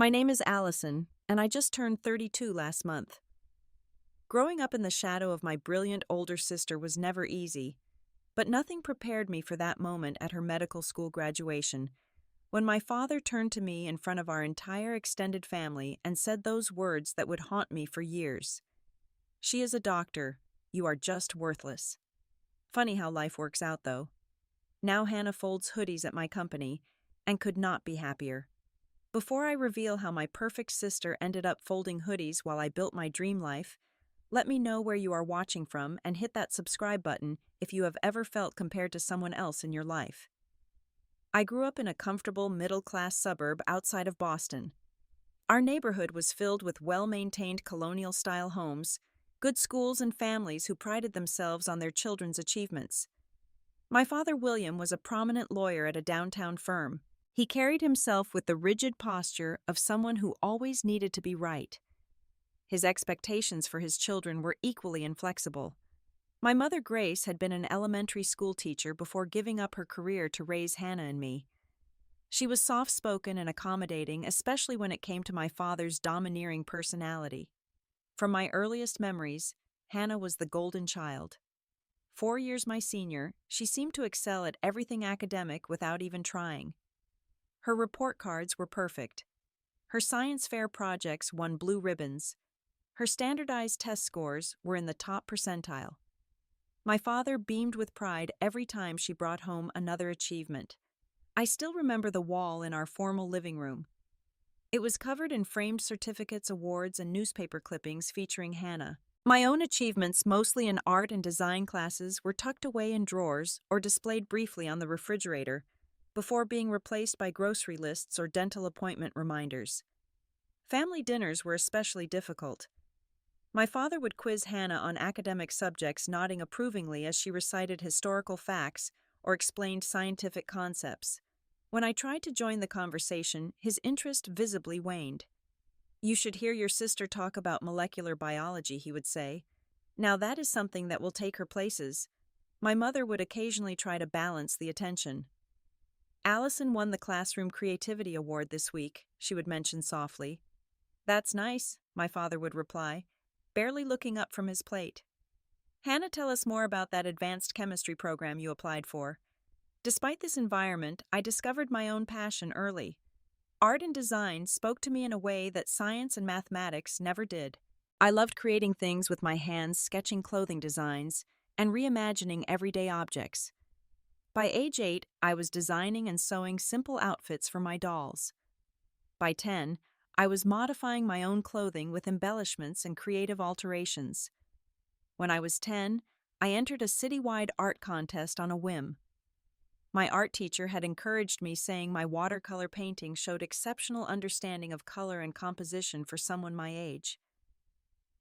My name is Allison, and I just turned 32 last month. Growing up in the shadow of my brilliant older sister was never easy, but nothing prepared me for that moment at her medical school graduation, when my father turned to me in front of our entire extended family and said those words that would haunt me for years. "She is a doctor. You are just worthless." Funny how life works out, though. Now Hannah folds hoodies at my company, and could not be happier. Before I reveal how my perfect sister ended up folding hoodies while I built my dream life, let me know where you are watching from and hit that subscribe button if you have ever felt compared to someone else in your life. I grew up in a comfortable middle-class suburb outside of Boston. Our neighborhood was filled with well-maintained colonial-style homes, good schools, and families who prided themselves on their children's achievements. My father, William, was a prominent lawyer at a downtown firm. He carried himself with the rigid posture of someone who always needed to be right. His expectations for his children were equally inflexible. My mother, Grace, had been an elementary school teacher before giving up her career to raise Hannah and me. She was soft-spoken and accommodating, especially when it came to my father's domineering personality. From my earliest memories, Hannah was the golden child. 4 years my senior, she seemed to excel at everything academic without even trying. Her report cards were perfect. Her science fair projects won blue ribbons. Her standardized test scores were in the top percentile. My father beamed with pride every time she brought home another achievement. I still remember the wall in our formal living room. It was covered in framed certificates, awards, and newspaper clippings featuring Hannah. My own achievements, mostly in art and design classes, were tucked away in drawers or displayed briefly on the refrigerator before being replaced by grocery lists or dental appointment reminders. Family dinners were especially difficult. My father would quiz Hannah on academic subjects, nodding approvingly as she recited historical facts or explained scientific concepts. When I tried to join the conversation, his interest visibly waned. "You should hear your sister talk about molecular biology," he would say. "Now that is something that will take her places." My mother would occasionally try to balance the attention. "Allison won the Classroom Creativity Award this week," she would mention softly. "That's nice," my father would reply, barely looking up from his plate. "Hannah, tell us more about that advanced chemistry program you applied for." Despite this environment, I discovered my own passion early. Art and design spoke to me in a way that science and mathematics never did. I loved creating things with my hands, sketching clothing designs, and reimagining everyday objects. By age 8, I was designing and sewing simple outfits for my dolls. By 10, I was modifying my own clothing with embellishments and creative alterations. When I was 10, I entered a citywide art contest on a whim. My art teacher had encouraged me, saying my watercolor painting showed exceptional understanding of color and composition for someone my age.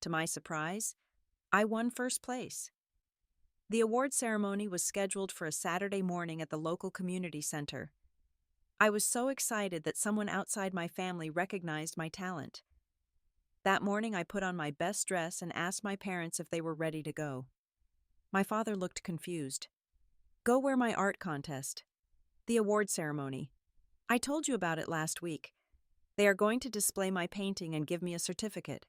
To my surprise, I won first place. The award ceremony was scheduled for a Saturday morning at the local community center. I was so excited that someone outside my family recognized my talent. That morning, I put on my best dress and asked my parents if they were ready to go. My father looked confused. "Go where? My art contest?" "The award ceremony. I told you about it last week. They are going to display my painting and give me a certificate."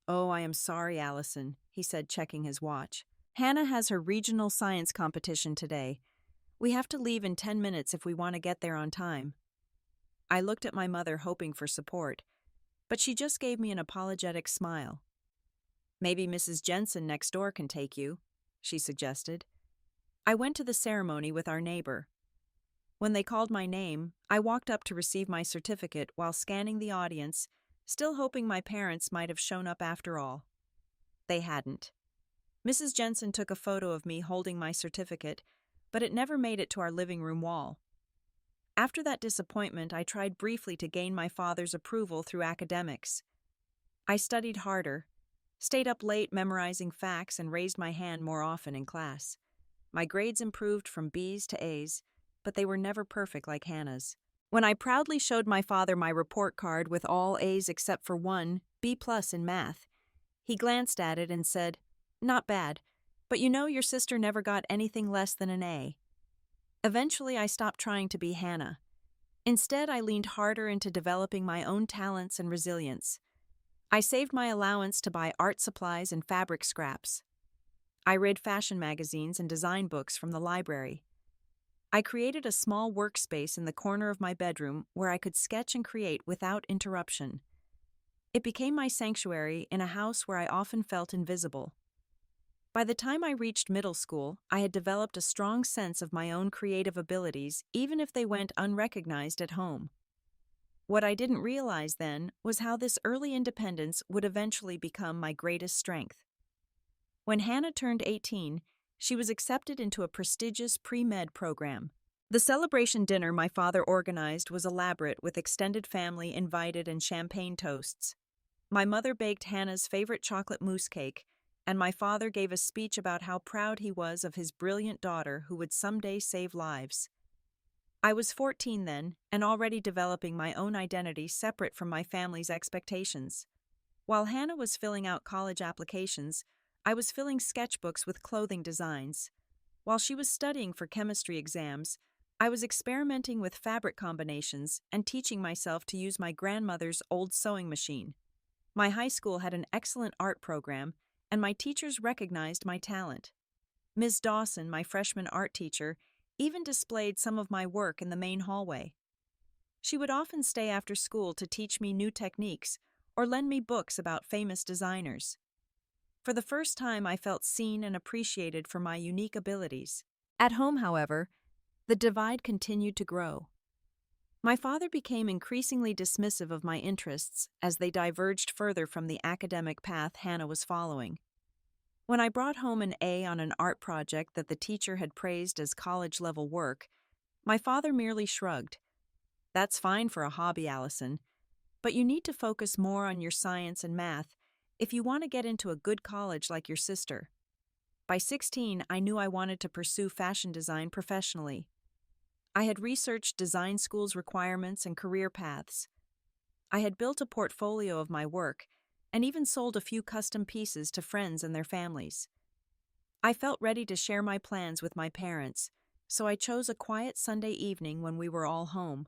"Oh, I am sorry, Allison," he said, checking his watch. "Hannah has her regional science competition today. We have to leave in 10 minutes if we want to get there on time." I looked at my mother, hoping for support, but she just gave me an apologetic smile. "Maybe Mrs. Jensen next door can take you," she suggested. I went to the ceremony with our neighbor. When they called my name, I walked up to receive my certificate while scanning the audience, still hoping my parents might have shown up after all. They hadn't. Mrs. Jensen took a photo of me holding my certificate, but it never made it to our living room wall. After that disappointment, I tried briefly to gain my father's approval through academics. I studied harder, stayed up late memorizing facts, and raised my hand more often in class. My grades improved from B's to A's, but they were never perfect like Hannah's. When I proudly showed my father my report card with all A's except for one, B+ in math, he glanced at it and said, "Not bad, but you know your sister never got anything less than an A." Eventually, I stopped trying to be Hannah. Instead, I leaned harder into developing my own talents and resilience. I saved my allowance to buy art supplies and fabric scraps. I read fashion magazines and design books from the library. I created a small workspace in the corner of my bedroom where I could sketch and create without interruption. It became my sanctuary in a house where I often felt invisible. By the time I reached middle school, I had developed a strong sense of my own creative abilities, even if they went unrecognized at home. What I didn't realize then was how this early independence would eventually become my greatest strength. When Hannah turned 18, she was accepted into a prestigious pre-med program. The celebration dinner my father organized was elaborate with extended family invited and champagne toasts. My mother baked Hannah's favorite chocolate mousse cake, and my father gave a speech about how proud he was of his brilliant daughter who would someday save lives. I was 14 then, and already developing my own identity separate from my family's expectations. While Hannah was filling out college applications, I was filling sketchbooks with clothing designs. While she was studying for chemistry exams, I was experimenting with fabric combinations and teaching myself to use my grandmother's old sewing machine. My high school had an excellent art program, and my teachers recognized my talent. Ms. Dawson, my freshman art teacher, even displayed some of my work in the main hallway. She would often stay after school to teach me new techniques or lend me books about famous designers. For the first time, I felt seen and appreciated for my unique abilities. At home, however, the divide continued to grow. My father became increasingly dismissive of my interests as they diverged further from the academic path Hannah was following. When I brought home an A on an art project that the teacher had praised as college-level work, my father merely shrugged. "That's fine for a hobby, Allison, but you need to focus more on your science and math if you want to get into a good college like your sister." By 16, I knew I wanted to pursue fashion design professionally. I had researched design school's requirements and career paths. I had built a portfolio of my work and even sold a few custom pieces to friends and their families. I felt ready to share my plans with my parents, so I chose a quiet Sunday evening when we were all home.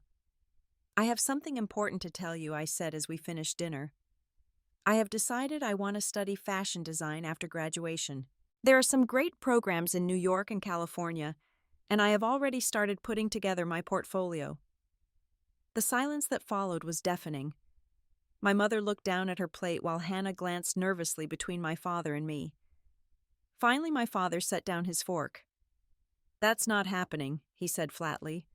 "I have something important to tell you," I said as we finished dinner. "I have decided I want to study fashion design after graduation. There are some great programs in New York and California, and I have already started putting together my portfolio." The silence that followed was deafening. My mother looked down at her plate while Hannah glanced nervously between my father and me. Finally, my father set down his fork. "That's not happening," he said flatly.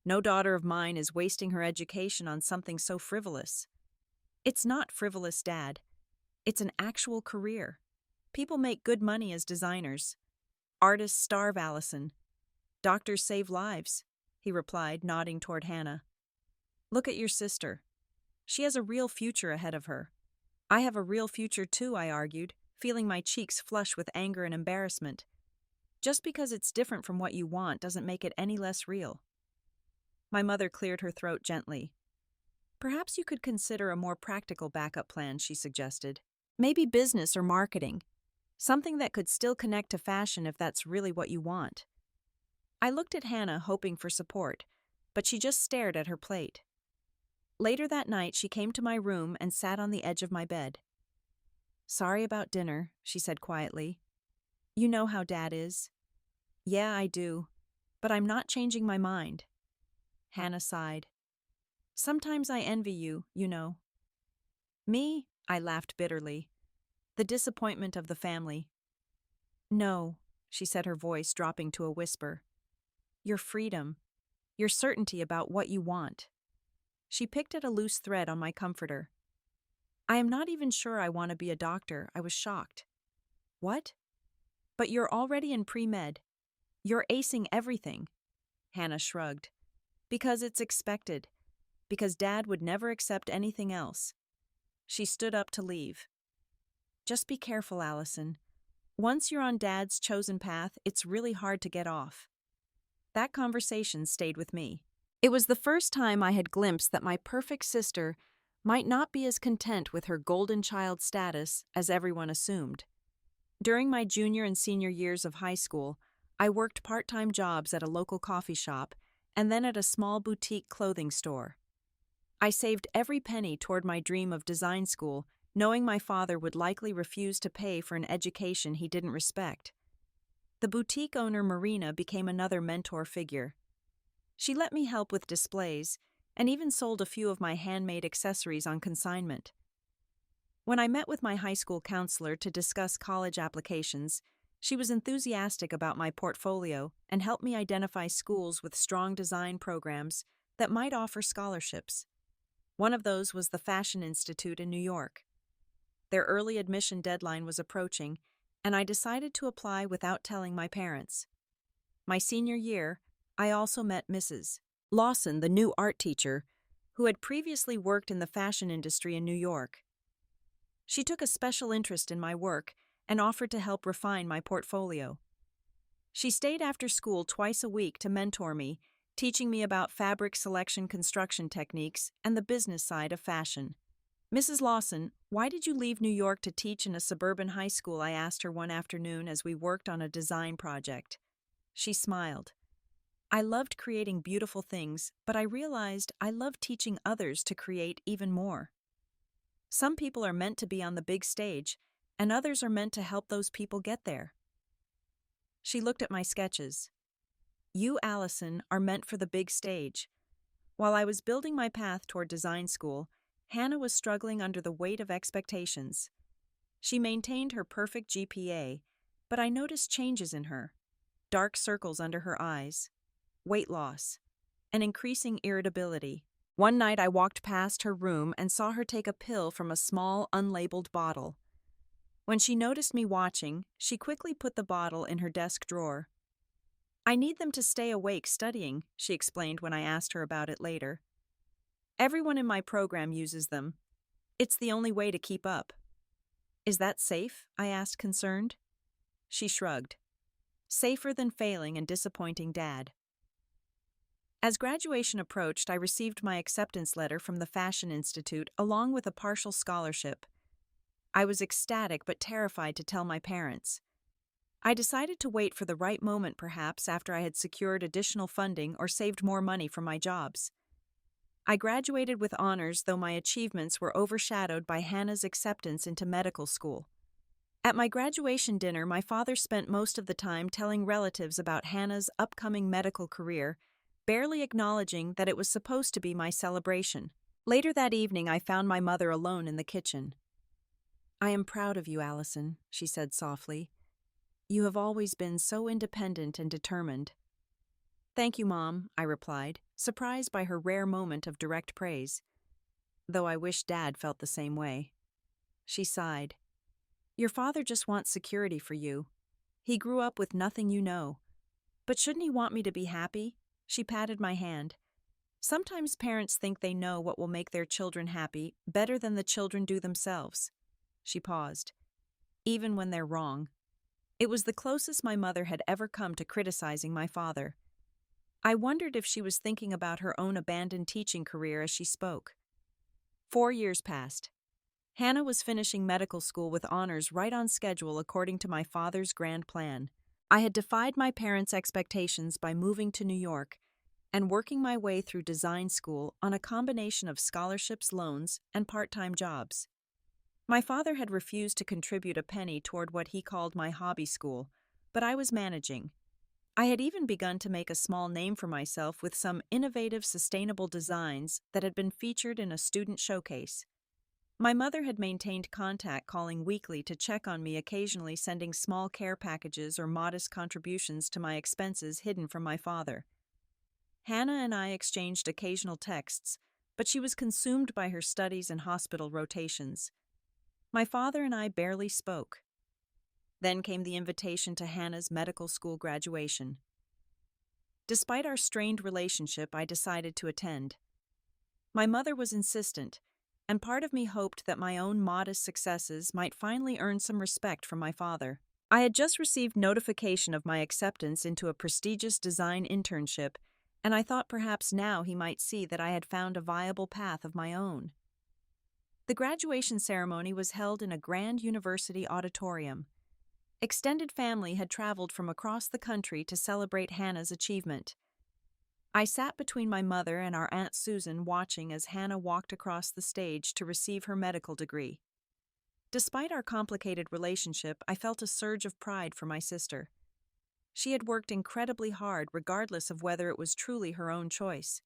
"No daughter of mine is wasting her education on something so frivolous." "It's not frivolous, Dad. It's an actual career. People make good money as designers. Artists starve, Allison. Doctors save lives," he replied, nodding toward Hannah. "Look at your sister. She has a real future ahead of her." "I have a real future too," I argued, feeling my cheeks flush with anger and embarrassment. "Just because it's different from what you want doesn't make it any less real." My mother cleared her throat gently. "Perhaps you could consider a more practical backup plan," she suggested. "Maybe business or marketing. Something that could still connect to fashion if that's really what you want." I looked at Hannah, hoping for support, but she just stared at her plate. Later that night, she came to my room and sat on the edge of my bed. "Sorry about dinner," she said quietly. "You know how Dad is." "Yeah, I do, but I'm not changing my mind." Hannah sighed. "Sometimes I envy you, you know." "Me?" I laughed bitterly. "The disappointment of the family." "No," she said, her voice dropping to a whisper. "Your freedom. Your certainty about what you want." She picked at a loose thread on my comforter. "I am not even sure I want to be a doctor." I was shocked. "What?" "But you're already in pre-med. You're acing everything." Hannah shrugged. "Because it's expected. Because Dad would never accept anything else." She stood up to leave. "Just be careful, Allison. Once you're on Dad's chosen path, it's really hard to get off." That conversation stayed with me. It was the first time I had glimpsed that my perfect sister might not be as content with her golden child status as everyone assumed. During my junior and senior years of high school, I worked part-time jobs at a local coffee shop and then at a small boutique clothing store. I saved every penny toward my dream of design school, knowing my father would likely refuse to pay for an education he didn't respect. The boutique owner, Marina, became another mentor figure. She let me help with displays and even sold a few of my handmade accessories on consignment. When I met with my high school counselor to discuss college applications, she was enthusiastic about my portfolio and helped me identify schools with strong design programs that might offer scholarships. One of those was the Fashion Institute in New York. Their early admission deadline was approaching, and I decided to apply without telling my parents. My senior year, I also met Mrs. Lawson, the new art teacher, who had previously worked in the fashion industry in New York. She took a special interest in my work and offered to help refine my portfolio. She stayed after school twice a week to mentor me, teaching me about fabric selection construction techniques and the business side of fashion. "Mrs. Lawson, why did you leave New York to teach in a suburban high school?" I asked her one afternoon as we worked on a design project. She smiled. "I loved creating beautiful things, but I realized I loved teaching others to create even more. Some people are meant to be on the big stage, and others are meant to help those people get there." She looked at my sketches. "You, Allison, are meant for the big stage." While I was building my path toward design school, Hannah was struggling under the weight of expectations. She maintained her perfect GPA, but I noticed changes in her: dark circles under her eyes, weight loss, and increasing irritability. One night I walked past her room and saw her take a pill from a small, unlabeled bottle. When she noticed me watching, she quickly put the bottle in her desk drawer. "I need them to stay awake studying," she explained when I asked her about it later. "Everyone in my program uses them. It's the only way to keep up." "Is that safe?" I asked, concerned. She shrugged. "Safer than failing and disappointing Dad." As graduation approached, I received my acceptance letter from the Fashion Institute along with a partial scholarship. I was ecstatic but terrified to tell my parents. I decided to wait for the right moment, perhaps after I had secured additional funding or saved more money from my jobs. I graduated with honors, though my achievements were overshadowed by Hannah's acceptance into medical school. At my graduation dinner, my father spent most of the time telling relatives about Hannah's upcoming medical career, barely acknowledging that it was supposed to be my celebration. Later that evening, I found my mother alone in the kitchen. "I am proud of you, Allison," she said softly. "You have always been so independent and determined." "Thank you, Mom," I replied, surprised by her rare moment of direct praise, though I wish Dad felt the same way. She sighed. "Your father just wants security for you. He grew up with nothing you know. But shouldn't he want me to be happy?" She patted my hand. "Sometimes parents think they know what will make their children happy better than the children do themselves." She paused. "Even when they're wrong." It was the closest my mother had ever come to criticizing my father. I wondered if she was thinking about her own abandoned teaching career as she spoke. 4 years passed. Hannah was finishing medical school with honors right on schedule according to my father's grand plan. I had defied my parents' expectations by moving to New York and working my way through design school on a combination of scholarships, loans, and part-time jobs. My father had refused to contribute a penny toward what he called my hobby school, but I was managing. I had even begun to make a small name for myself with some innovative, sustainable designs that had been featured in a student showcase. My mother had maintained contact, calling weekly to check on me, occasionally sending small care packages or modest contributions to my expenses hidden from my father. Hannah and I exchanged occasional texts, but she was consumed by her studies and hospital rotations. My father and I barely spoke. Then came the invitation to Hannah's medical school graduation. Despite our strained relationship, I decided to attend. My mother was insistent, and part of me hoped that my own modest successes might finally earn some respect from my father. I had just received notification of my acceptance into a prestigious design internship, and I thought perhaps now he might see that I had found a viable path of my own. The graduation ceremony was held in a grand university auditorium. Extended family had traveled from across the country to celebrate Hannah's achievement. I sat between my mother and our Aunt Susan watching as Hannah walked across the stage to receive her medical degree. Despite our complicated relationship, I felt a surge of pride for my sister. She had worked incredibly hard regardless of whether it was truly her own choice.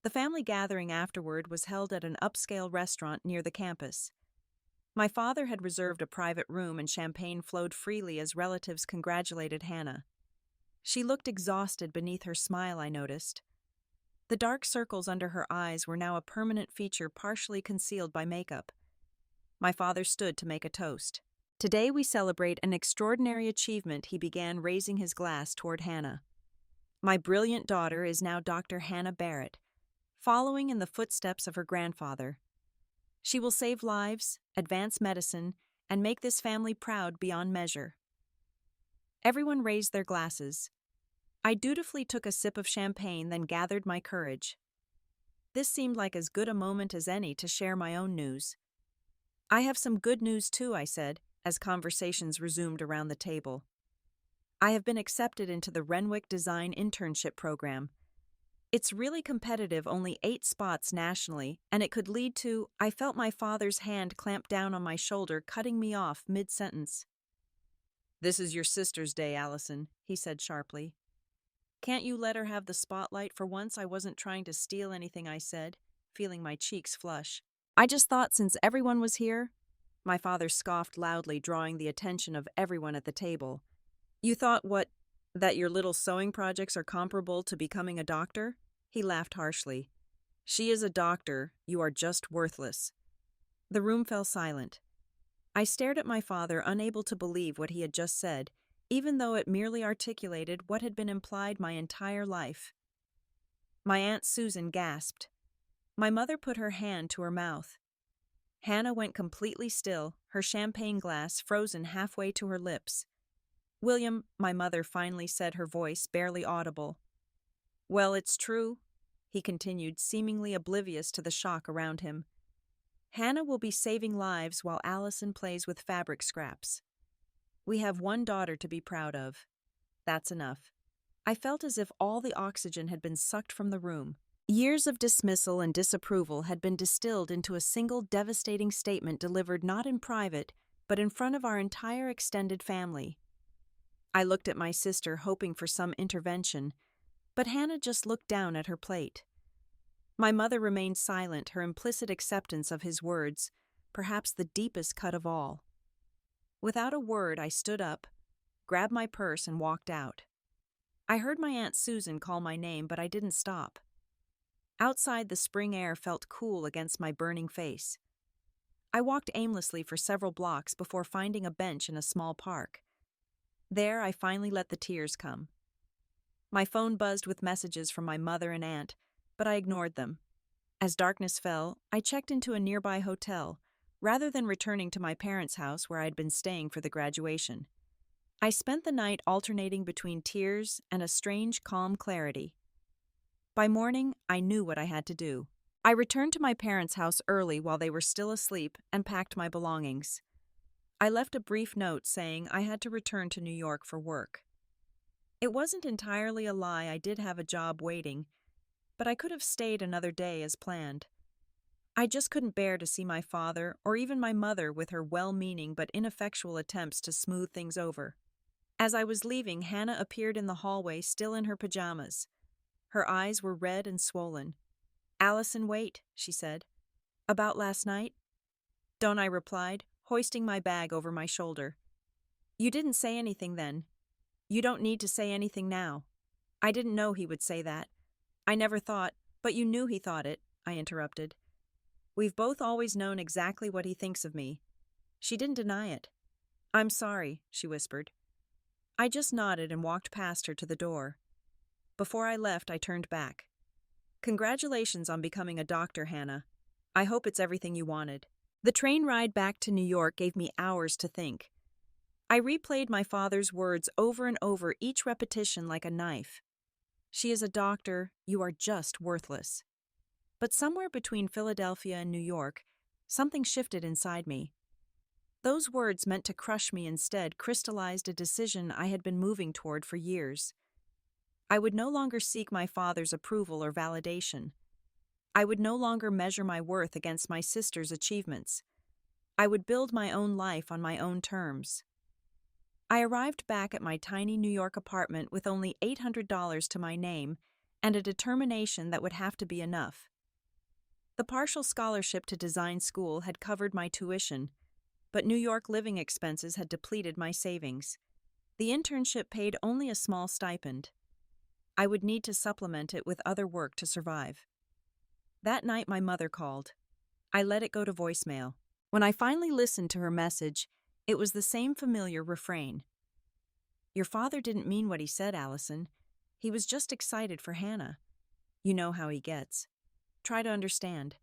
The family gathering afterward was held at an upscale restaurant near the campus. My father had reserved a private room and champagne flowed freely as relatives congratulated Hannah. She looked exhausted beneath her smile, I noticed. The dark circles under her eyes were now a permanent feature partially concealed by makeup. My father stood to make a toast. Today we celebrate an extraordinary achievement, he began, raising his glass toward Hannah. My brilliant daughter is now Dr. Hannah Barrett, following in the footsteps of her grandfather. She will save lives, advance medicine, and make this family proud beyond measure. Everyone raised their glasses. I dutifully took a sip of champagne, then gathered my courage. This seemed like as good a moment as any to share my own news. I have some good news too, I said, as conversations resumed around the table. I have been accepted into the Renwick Design Internship Program. It's really competitive, only 8 spots nationally, and it could lead to— I felt my father's hand clamp down on my shoulder, cutting me off mid-sentence. "This is your sister's day, Allison," he said sharply. "Can't you let her have the spotlight for once?" I wasn't trying to steal anything, I said, feeling my cheeks flush. "I just thought since everyone was here—" My father scoffed loudly, drawing the attention of everyone at the table. "You thought what? That your little sewing projects are comparable to becoming a doctor?" He laughed harshly. "She is a doctor, you are just worthless." The room fell silent. I stared at my father, unable to believe what he had just said, even though it merely articulated what had been implied my entire life. My Aunt Susan gasped. My mother put her hand to her mouth. Hannah went completely still, her champagne glass frozen halfway to her lips. "William," my mother finally said, her voice barely audible. "Well, it's true," he continued, seemingly oblivious to the shock around him. "Hannah will be saving lives while Allison plays with fabric scraps. We have one daughter to be proud of. That's enough." I felt as if all the oxygen had been sucked from the room. Years of dismissal and disapproval had been distilled into a single devastating statement delivered not in private, but in front of our entire extended family. I looked at my sister, hoping for some intervention, but Hannah just looked down at her plate. My mother remained silent, her implicit acceptance of his words, perhaps the deepest cut of all. Without a word, I stood up, grabbed my purse, and walked out. I heard my Aunt Susan call my name, but I didn't stop. Outside, the spring air felt cool against my burning face. I walked aimlessly for several blocks before finding a bench in a small park. There, I finally let the tears come. My phone buzzed with messages from my mother and aunt, but I ignored them. As darkness fell, I checked into a nearby hotel, rather than returning to my parents' house where I'd been staying for the graduation. I spent the night alternating between tears and a strange, calm clarity. By morning, I knew what I had to do. I returned to my parents' house early while they were still asleep and packed my belongings. I left a brief note saying I had to return to New York for work. It wasn't entirely a lie, I did have a job waiting, but I could have stayed another day as planned. I just couldn't bear to see my father or even my mother with her well-meaning but ineffectual attempts to smooth things over. As I was leaving, Hannah appeared in the hallway, still in her pajamas. Her eyes were red and swollen. "Allison, wait," she said. "About last night?" "Don't," I replied, hoisting my bag over my shoulder. "You didn't say anything then. You don't need to say anything now." "I didn't know he would say that. I never thought—" "But you knew he thought it," I interrupted. "We've both always known exactly what he thinks of me." She didn't deny it. "I'm sorry," she whispered. I just nodded and walked past her to the door. Before I left, I turned back. "Congratulations on becoming a doctor, Hannah. I hope it's everything you wanted." The train ride back to New York gave me hours to think. I replayed my father's words over and over, each repetition like a knife. "She is a doctor, you are just worthless." But somewhere between Philadelphia and New York, something shifted inside me. Those words, meant to crush me, instead crystallized a decision I had been moving toward for years. I would no longer seek my father's approval or validation. I would no longer measure my worth against my sister's achievements. I would build my own life on my own terms. I arrived back at my tiny New York apartment with only $800 to my name and a determination that would have to be enough. The partial scholarship to design school had covered my tuition, but New York living expenses had depleted my savings. The internship paid only a small stipend. I would need to supplement it with other work to survive. That night my mother called. I let it go to voicemail. When I finally listened to her message, it was the same familiar refrain. "Your father didn't mean what he said, Allison. He was just excited for Hannah. You know how he gets. Try to understand."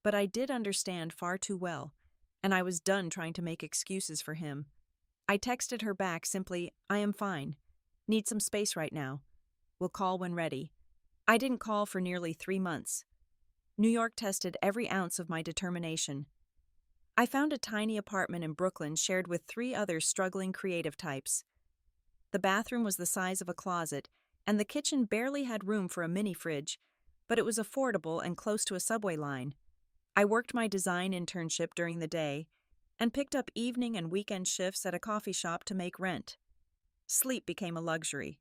But I did understand far too well, and I was done trying to make excuses for him. I texted her back simply, "I am fine. Need some space right now. We'll call when ready." I didn't call for nearly 3 months. New York tested every ounce of my determination. I found a tiny apartment in Brooklyn shared with 3 other struggling creative types. The bathroom was the size of a closet, and the kitchen barely had room for a mini fridge, but it was affordable and close to a subway line. I worked my design internship during the day and picked up evening and weekend shifts at a coffee shop to make rent. Sleep became a luxury.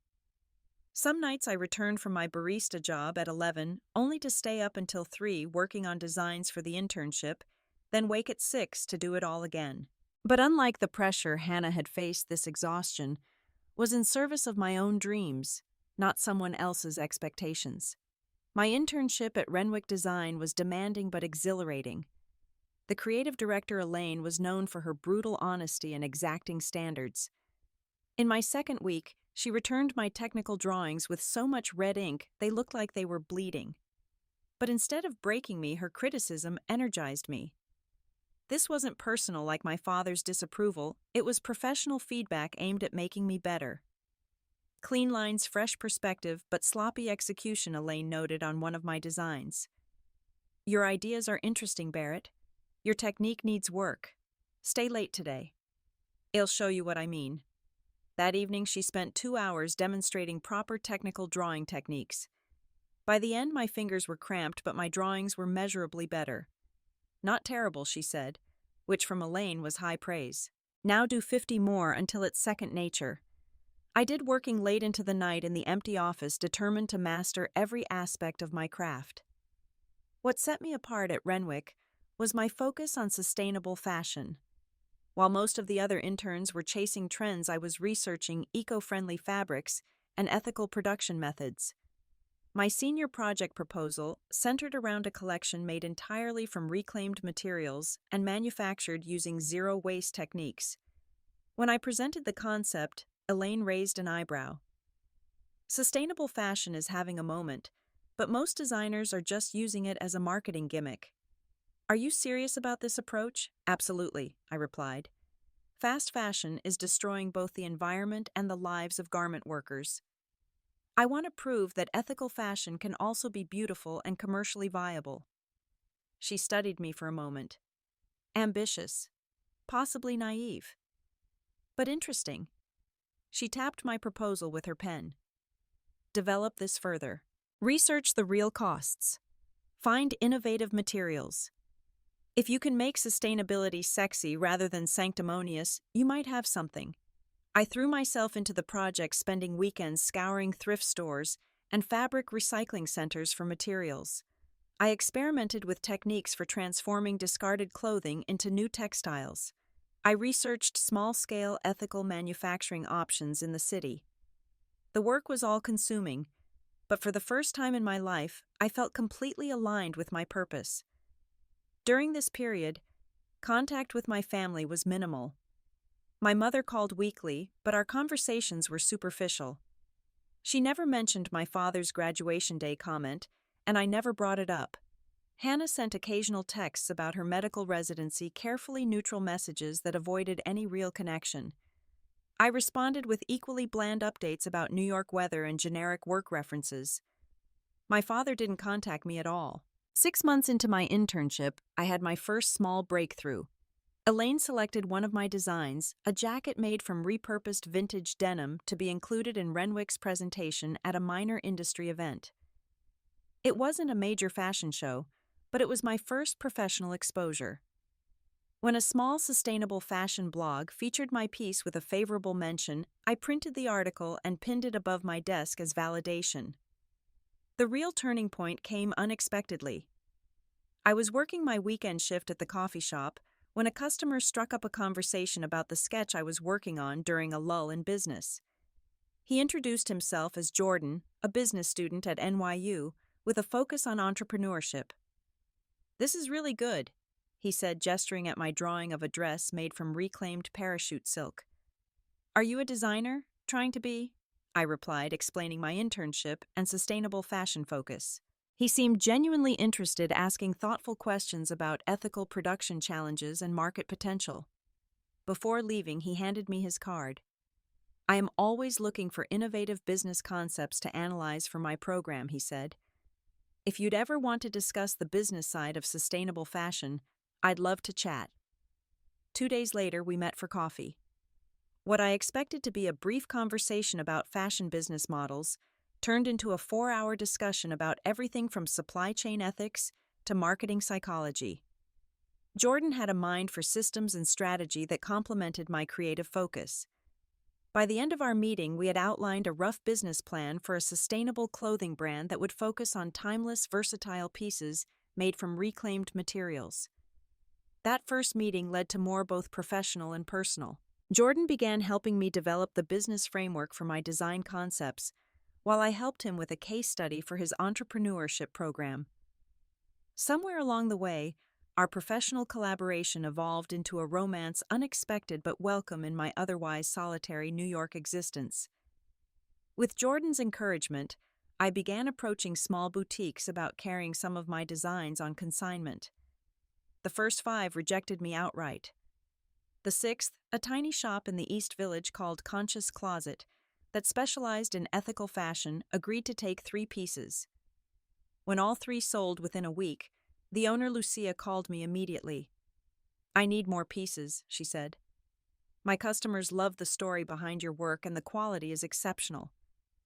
Some nights I returned from my barista job at 11 only to stay up until 3 working on designs for the internship, then wake at 6 to do it all again. But unlike the pressure Hannah had faced, this exhaustion was in service of my own dreams, not someone else's expectations. My internship at Renwick Design was demanding but exhilarating. The creative director Elaine was known for her brutal honesty and exacting standards. In my second week, she returned my technical drawings with so much red ink they looked like they were bleeding. But instead of breaking me, her criticism energized me. This wasn't personal like my father's disapproval, it was professional feedback aimed at making me better. "Clean lines, fresh perspective, but sloppy execution," Elaine noted on one of my designs. "Your ideas are interesting, Barrett. Your technique needs work. Stay late today. I'll show you what I mean." That evening she spent 2 hours demonstrating proper technical drawing techniques. By the end my fingers were cramped, but my drawings were measurably better. "Not terrible," she said, which from Elaine was high praise. "Now do 50 more until it's second nature." I did, working late into the night in the empty office, determined to master every aspect of my craft. What set me apart at Renwick was my focus on sustainable fashion. While most of the other interns were chasing trends, I was researching eco-friendly fabrics and ethical production methods. My senior project proposal centered around a collection made entirely from reclaimed materials and manufactured using zero-waste techniques. When I presented the concept, Elaine raised an eyebrow. "Sustainable fashion is having a moment, but most designers are just using it as a marketing gimmick. Are you serious about this approach?" "Absolutely," I replied. "Fast fashion is destroying both the environment and the lives of garment workers. I want to prove that ethical fashion can also be beautiful and commercially viable." She studied me for a moment. Ambitious, possibly naive, but interesting. She tapped my proposal with her pen. "Develop this further. Research the real costs. Find innovative materials. If you can make sustainability sexy rather than sanctimonious, you might have something." I threw myself into the project, spending weekends scouring thrift stores and fabric recycling centers for materials. I experimented with techniques for transforming discarded clothing into new textiles. I researched small-scale ethical manufacturing options in the city. The work was all-consuming, but for the first time in my life, I felt completely aligned with my purpose. During this period, contact with my family was minimal. My mother called weekly, but our conversations were superficial. She never mentioned my father's graduation day comment, and I never brought it up. Hannah sent occasional texts about her medical residency, carefully neutral messages that avoided any real connection. I responded with equally bland updates about New York weather and generic work references. My father didn't contact me at all. 6 months into my internship, I had my first small breakthrough. Elaine selected one of my designs, a jacket made from repurposed vintage denim, to be included in Renwick's presentation at a minor industry event. It wasn't a major fashion show, but it was my first professional exposure. When a small sustainable fashion blog featured my piece with a favorable mention, I printed the article and pinned it above my desk as validation. The real turning point came unexpectedly. I was working my weekend shift at the coffee shop when a customer struck up a conversation about the sketch I was working on during a lull in business. He introduced himself as Jordan, a business student at NYU, with a focus on entrepreneurship. "This is really good," he said, gesturing at my drawing of a dress made from reclaimed parachute silk. "Are you a designer? Trying to be?" I replied, explaining my internship and sustainable fashion focus. He seemed genuinely interested, asking thoughtful questions about ethical production challenges and market potential. Before leaving, he handed me his card. "I am always looking for innovative business concepts to analyze for my program," he said. "If you'd ever want to discuss the business side of sustainable fashion, I'd love to chat." 2 days later, we met for coffee. What I expected to be a brief conversation about fashion business models turned into a 4-hour discussion about everything from supply chain ethics to marketing psychology. Jordan had a mind for systems and strategy that complemented my creative focus. By the end of our meeting, we had outlined a rough business plan for a sustainable clothing brand that would focus on timeless, versatile pieces made from reclaimed materials. That first meeting led to more, both professional and personal. Jordan began helping me develop the business framework for my design concepts, while I helped him with a case study for his entrepreneurship program. Somewhere along the way, our professional collaboration evolved into a romance unexpected but welcome in my otherwise solitary New York existence. With Jordan's encouragement, I began approaching small boutiques about carrying some of my designs on consignment. The first 5 rejected me outright. The 6th, a tiny shop in the East Village called Conscious Closet, that specialized in ethical fashion, agreed to take 3 pieces. When all 3 sold within a week, the owner, Lucia, called me immediately. "I need more pieces," she said. "My customers love the story behind your work and the quality is exceptional.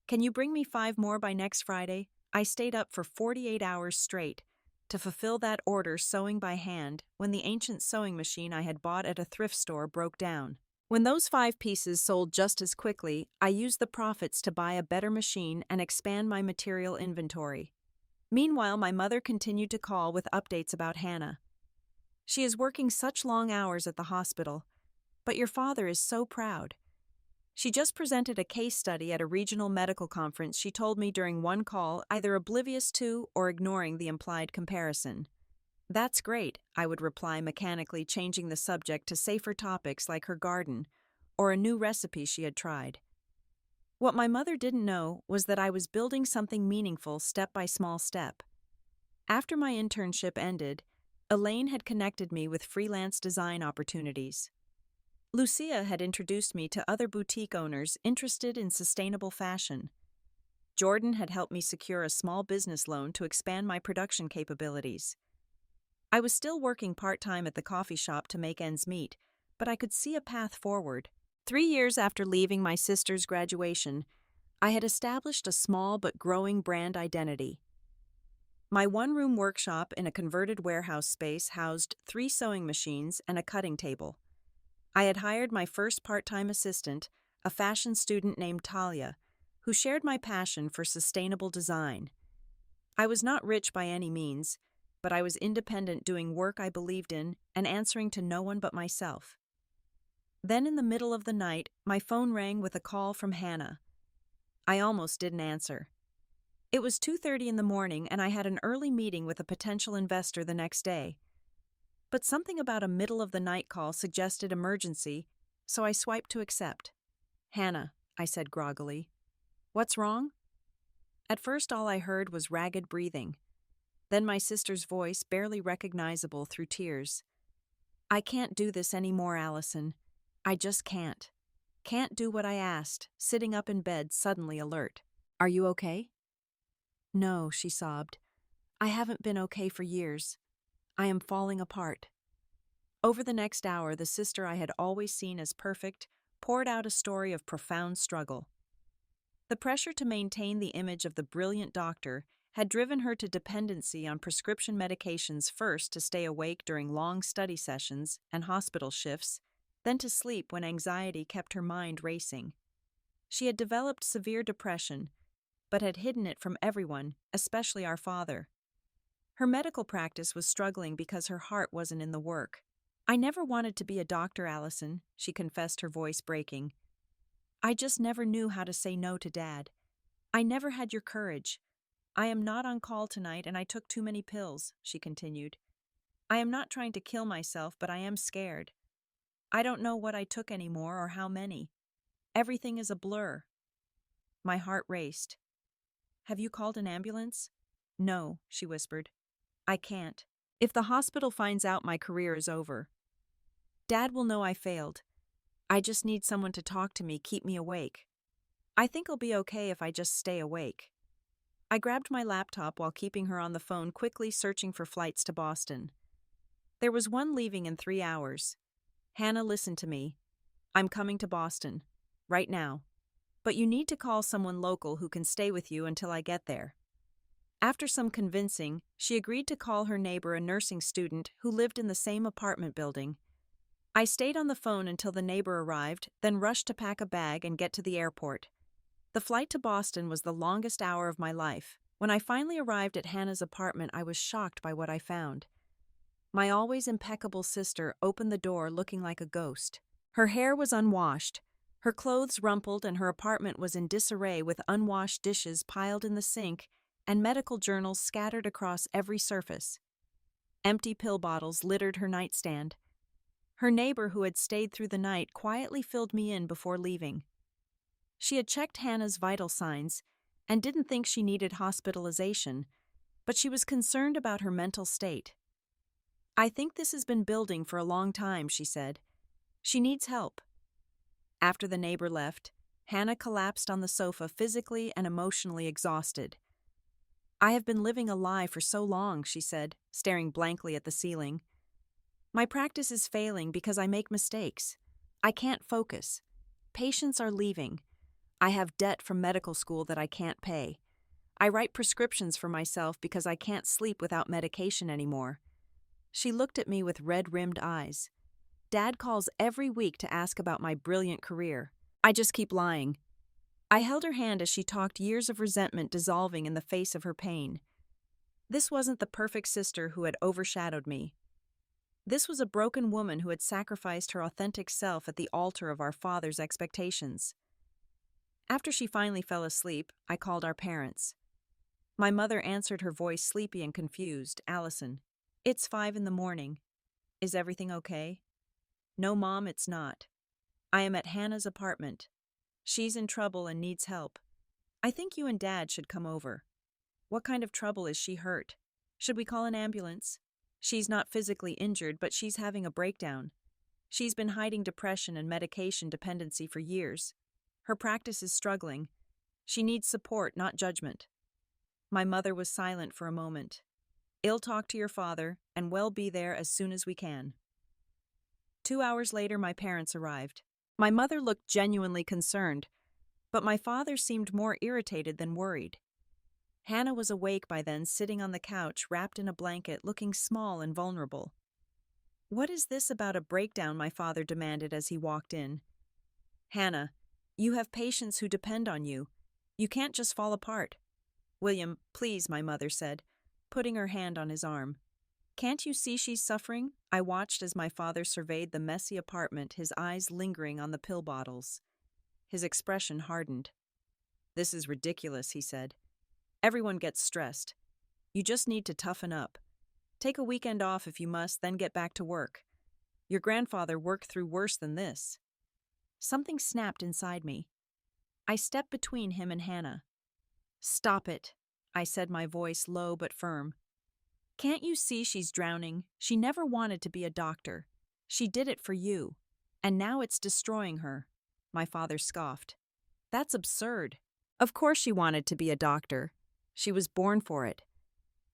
Can you bring me 5 more by next Friday?" I stayed up for 48 hours straight to fulfill that order, sewing by hand, when the ancient sewing machine I had bought at a thrift store broke down. When those 5 pieces sold just as quickly, I used the profits to buy a better machine and expand my material inventory. Meanwhile, my mother continued to call with updates about Hannah. "She is working such long hours at the hospital, but your father is so proud. She just presented a case study at a regional medical conference," she told me during one call, either oblivious to or ignoring the implied comparison. "That's great," I would reply, mechanically changing the subject to safer topics like her garden or a new recipe she had tried. What my mother didn't know was that I was building something meaningful step by small step. After my internship ended, Elaine had connected me with freelance design opportunities. Lucia had introduced me to other boutique owners interested in sustainable fashion. Jordan had helped me secure a small business loan to expand my production capabilities. I was still working part-time at the coffee shop to make ends meet, but I could see a path forward. 3 years after leaving my sister's graduation, I had established a small but growing brand identity. My one-room workshop in a converted warehouse space housed 3 sewing machines and a cutting table. I had hired my first part-time assistant, a fashion student named Talia, who shared my passion for sustainable design. I was not rich by any means, but I was independent, doing work I believed in and answering to no one but myself. Then in the middle of the night, my phone rang with a call from Hannah. I almost didn't answer. It was 2:30 in the morning and I had an early meeting with a potential investor the next day. But something about a middle-of-the-night call suggested emergency, so I swiped to accept. "Hannah," I said groggily. "What's wrong?" At first all I heard was ragged breathing. Then my sister's voice, barely recognizable through tears. "I can't do this anymore, Allison. I just can't. Can't do what I asked," sitting up in bed, suddenly alert. "Are you okay?" "No," she sobbed. "I haven't been okay for years. I am falling apart." Over the next hour, the sister I had always seen as perfect poured out a story of profound struggle. The pressure to maintain the image of the brilliant doctor had driven her to dependency on prescription medications, first to stay awake during long study sessions and hospital shifts, then to sleep when anxiety kept her mind racing. She had developed severe depression, but had hidden it from everyone, especially our father. Her medical practice was struggling because her heart wasn't in the work. "I never wanted to be a doctor, Allison," she confessed, her voice breaking. "I just never knew how to say no to Dad. I never had your courage. I am not on call tonight and I took too many pills," she continued. "I am not trying to kill myself, but I am scared. I don't know what I took anymore or how many. Everything is a blur." My heart raced. "Have you called an ambulance?" "No," she whispered. "I can't. If the hospital finds out, my career is over. Dad will know I failed. I just need someone to talk to me, keep me awake. I think I'll be okay if I just stay awake." I grabbed my laptop while keeping her on the phone, quickly searching for flights to Boston. There was one leaving in 3 hours. "Hannah, listen to me. I'm coming to Boston. Right now. But you need to call someone local who can stay with you until I get there." After some convincing, she agreed to call her neighbor, a nursing student who lived in the same apartment building. I stayed on the phone until the neighbor arrived, then rushed to pack a bag and get to the airport. The flight to Boston was the longest hour of my life. When I finally arrived at Hannah's apartment, I was shocked by what I found. My always impeccable sister opened the door looking like a ghost. Her hair was unwashed, her clothes rumpled, and her apartment was in disarray, with unwashed dishes piled in the sink and medical journals scattered across every surface. Empty pill bottles littered her nightstand. Her neighbor, who had stayed through the night, quietly filled me in before leaving. She had checked Hannah's vital signs and didn't think she needed hospitalization, but she was concerned about her mental state. "I think this has been building for a long time," she said. "She needs help." After the neighbor left, Hannah collapsed on the sofa, physically and emotionally exhausted. "I have been living a lie for so long," she said, staring blankly at the ceiling. "My practice is failing because I make mistakes. I can't focus. Patients are leaving. I have debt from medical school that I can't pay. I write prescriptions for myself because I can't sleep without medication anymore." She looked at me with red-rimmed eyes. "Dad calls every week to ask about my brilliant career. I just keep lying." I held her hand as she talked, years of resentment dissolving in the face of her pain. This wasn't the perfect sister who had overshadowed me. This was a broken woman who had sacrificed her authentic self at the altar of our father's expectations. After she finally fell asleep, I called our parents. My mother answered, her voice sleepy and confused. "Allison, it's 5 in the morning. Is everything okay?" "No, Mom, it's not. I am at Hannah's apartment. She's in trouble and needs help. I think you and Dad should come over." "What kind of trouble? Is she hurt? Should we call an ambulance?" "She's not physically injured, but she's having a breakdown. She's been hiding depression and medication dependency for years. Her practice is struggling. She needs support, not judgment." My mother was silent for a moment. "I'll talk to your father, and we'll be there as soon as we can." 2 hours later, my parents arrived. My mother looked genuinely concerned, but my father seemed more irritated than worried. Hannah was awake by then, sitting on the couch, wrapped in a blanket, looking small and vulnerable. "What is this about a breakdown?" my father demanded as he walked in. "Hannah, you have patients who depend on you. You can't just fall apart." "William, please," my mother said, putting her hand on his arm. "Can't you see she's suffering?" I watched as my father surveyed the messy apartment, his eyes lingering on the pill bottles. His expression hardened. "This is ridiculous," he said. "Everyone gets stressed. You just need to toughen up. Take a weekend off if you must, then get back to work. Your grandfather worked through worse than this." Something snapped inside me. I stepped between him and Hannah. "Stop it," I said, my voice low but firm. "Can't you see she's drowning? She never wanted to be a doctor. She did it for you. And now it's destroying her." My father scoffed. "That's absurd. Of course she wanted to be a doctor. She was born for it."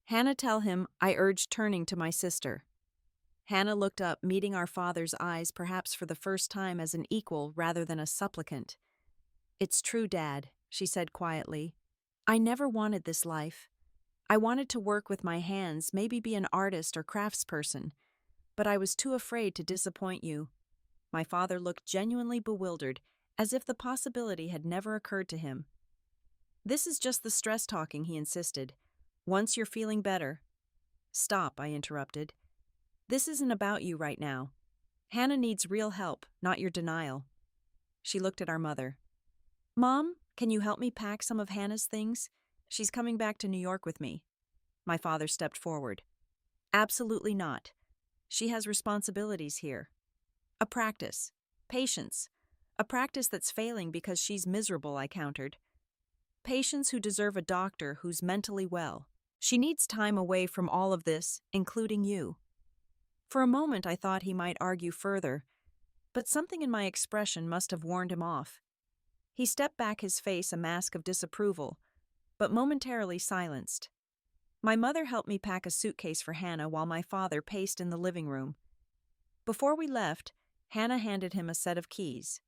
"Hannah, tell him," I urged, turning to my sister. Hannah looked up, meeting our father's eyes perhaps for the first time as an equal rather than a supplicant. "It's true, Dad," she said quietly. "I never wanted this life. I wanted to work with my hands, maybe be an artist or craftsperson, but I was too afraid to disappoint you." My father looked genuinely bewildered, as if the possibility had never occurred to him. "This is just the stress talking," he insisted. "Once you're feeling better—" "Stop," I interrupted. "This isn't about you right now. Hannah needs real help, not your denial." She looked at our mother. "Mom, can you help me pack some of Hannah's things? She's coming back to New York with me." My father stepped forward. "Absolutely not. She has responsibilities here. A practice. Patience. A practice that's failing because she's miserable," I countered. "Patients who deserve a doctor who's mentally well. She needs time away from all of this, including you." For a moment I thought he might argue further, but something in my expression must have warned him off. He stepped back, his face a mask of disapproval, but momentarily silenced. My mother helped me pack a suitcase for Hannah while my father paced in the living room. Before we left, Hannah handed him a set of keys.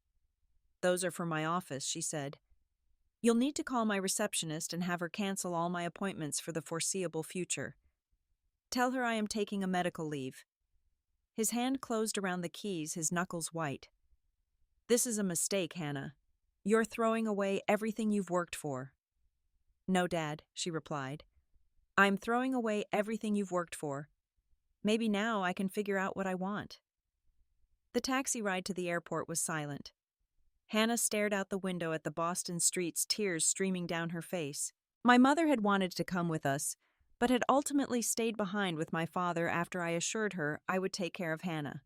"Those are for my office," she said. "You'll need to call my receptionist and have her cancel all my appointments for the foreseeable future. Tell her I am taking a medical leave." His hand closed around the keys, his knuckles white. "This is a mistake, Hannah. You're throwing away everything you've worked for." "No, Dad," she replied. "I'm throwing away everything you've worked for. Maybe now I can figure out what I want." The taxi ride to the airport was silent. Hannah stared out the window at the Boston streets, tears streaming down her face. My mother had wanted to come with us, but had ultimately stayed behind with my father after I assured her I would take care of Hannah.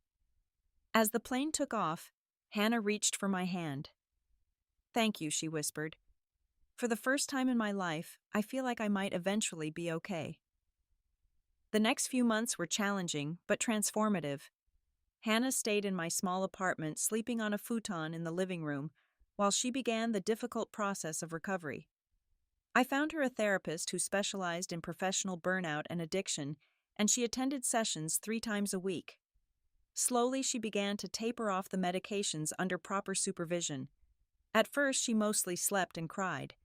As the plane took off, Hannah reached for my hand. "Thank you," she whispered. "For the first time in my life, I feel like I might eventually be okay." The next few months were challenging, but transformative. Hannah stayed in my small apartment, sleeping on a futon in the living room, while she began the difficult process of recovery. I found her a therapist who specialized in professional burnout and addiction, and she attended sessions 3 times a week. Slowly, she began to taper off the medications under proper supervision. At first, she mostly slept and cried.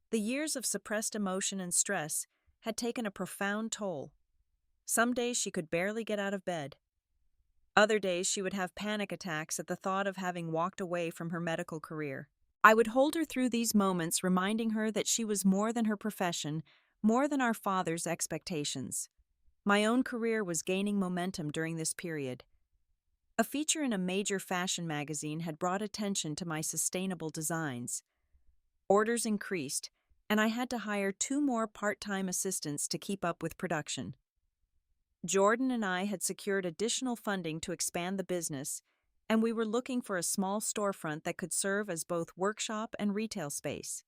The years of suppressed emotion and stress had taken a profound toll. Some days she could barely get out of bed. Other days she would have panic attacks at the thought of having walked away from her medical career. I would hold her through these moments, reminding her that she was more than her profession, more than our father's expectations. My own career was gaining momentum during this period. A feature in a major fashion magazine had brought attention to my sustainable designs. Orders increased, and I had to hire 2 more part-time assistants to keep up with production. Jordan and I had secured additional funding to expand the business, and we were looking for a small storefront that could serve as both workshop and retail space.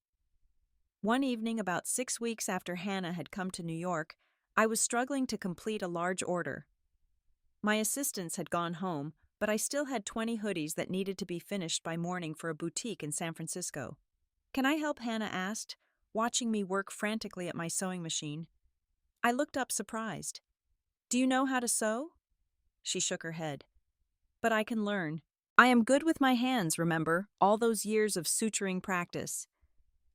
One evening, about 6 weeks after Hannah had come to New York, I was struggling to complete a large order. My assistants had gone home, but I still had 20 hoodies that needed to be finished by morning for a boutique in San Francisco. "Can I help?" Hannah asked, watching me work frantically at my sewing machine. I looked up surprised. "Do you know how to sew?" She shook her head. "But I can learn. I am good with my hands, remember, all those years of suturing practice."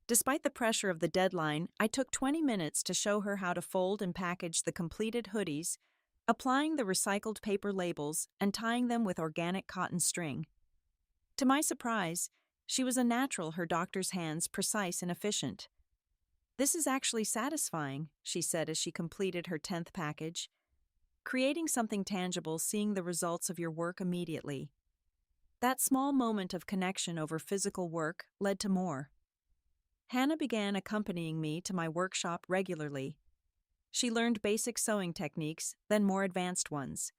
Despite the pressure of the deadline, I took 20 minutes to show her how to fold and package the completed hoodies, applying the recycled paper labels and tying them with organic cotton string. To my surprise, she was a natural, her doctor's hands precise and efficient. "This is actually satisfying," she said as she completed her 10th package. "Creating something tangible, seeing the results of your work immediately." That small moment of connection over physical work led to more. Hannah began accompanying me to my workshop regularly. She learned basic sewing techniques, then more advanced ones.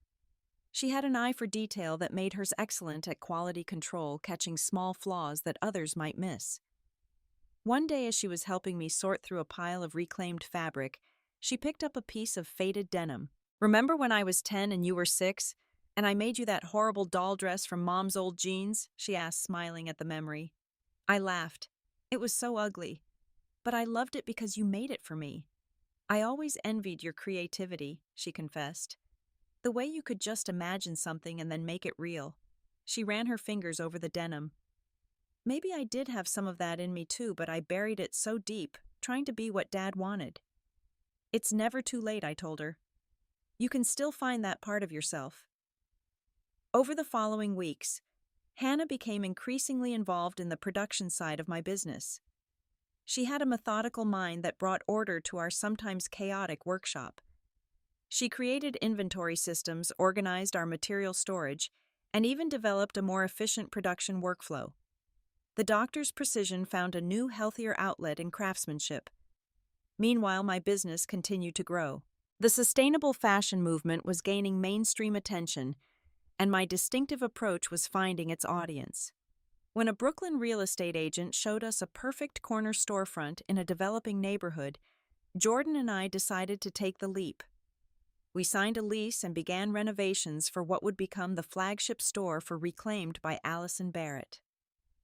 She had an eye for detail that made her excellent at quality control, catching small flaws that others might miss. One day, as she was helping me sort through a pile of reclaimed fabric, she picked up a piece of faded denim. "Remember when I was 10 and you were 6, and I made you that horrible doll dress from Mom's old jeans?" she asked, smiling at the memory. I laughed. "It was so ugly, but I loved it because you made it for me." "I always envied your creativity," she confessed. The the way you could just imagine something and then make it real. She ran her fingers over the denim. Maybe I did have some of that in me too, but I buried it so deep, trying to be what Dad wanted. It's never too late, I told her. You can still find that part of yourself. Over the following weeks, Hannah became increasingly involved in the production side of my business. She had a methodical mind that brought order to our sometimes chaotic workshop. She created inventory systems, organized our material storage, and even developed a more efficient production workflow. The doctor's precision found a new, healthier outlet in craftsmanship. Meanwhile, my business continued to grow. The sustainable fashion movement was gaining mainstream attention, and my distinctive approach was finding its audience. When a Brooklyn real estate agent showed us a perfect corner storefront in a developing neighborhood, Jordan and I decided to take the leap. We signed a lease and began renovations for what would become the flagship store for Reclaimed by Allison Barrett.